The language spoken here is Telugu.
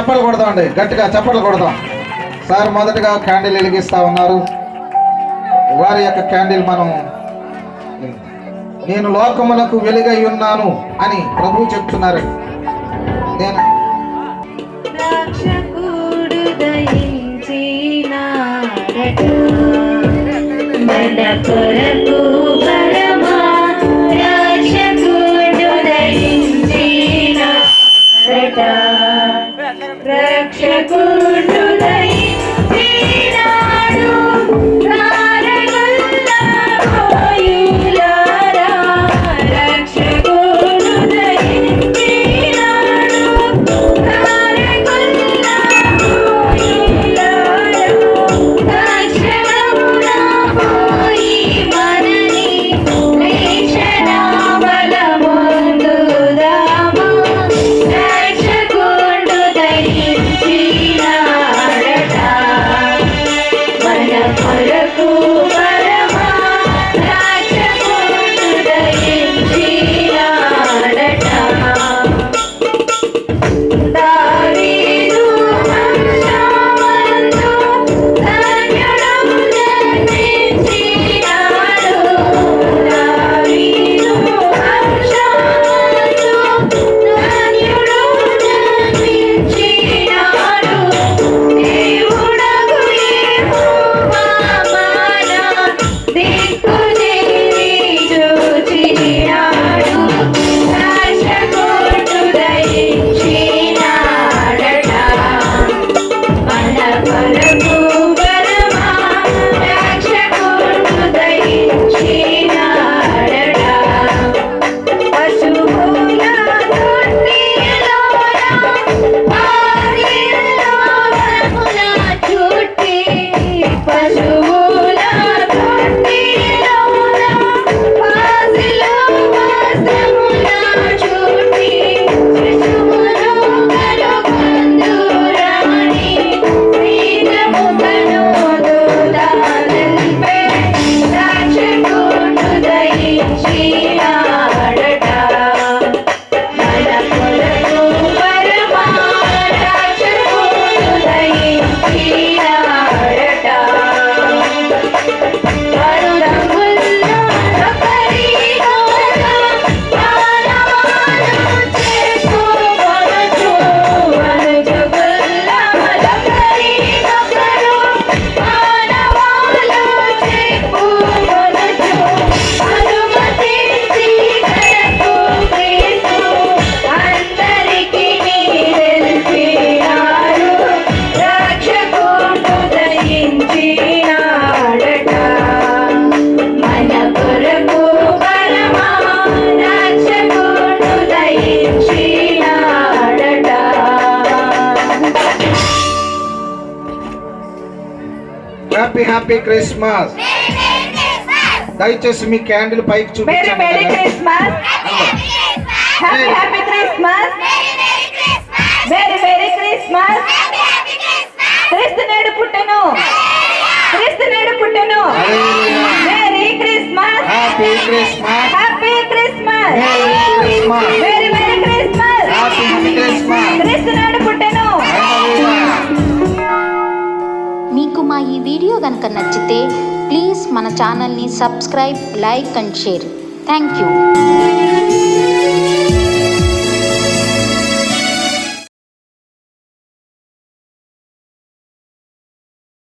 చప్పట్లు కొడదాం అండి, గట్టిగా చప్పట్లు కొడదాం. సార్ మొదటగా క్యాండిల్ వెలిగిస్తా ఉన్నారు. వారి యొక్క క్యాండిల్ మనం నేను లోకములకు వెలుగై ఉన్నాను అని ప్రభువు చెప్తున్నారు. నేను హ్యాపీ హ్యాపీ క్రిస్మస్. దయచేసి మీ క్యాండిల్ పైకి చూపించండి. Merry Christmas, happy happy Christmas, merry merry Christmas. క్రీస్తు నేడు పుట్టెను, క్రీస్తు నేడు పుట్టెను. Merry Christmas, happy Christmas, happy Christmas, merry merry Christmas, happy Christmas. క్రీస్తు నేడు పుట్టెను. మీకు మా ఈ వీడియో కనుక నచ్చితే ప్లీజ్ మన ఛానల్ని subscribe, like and share. Thank you.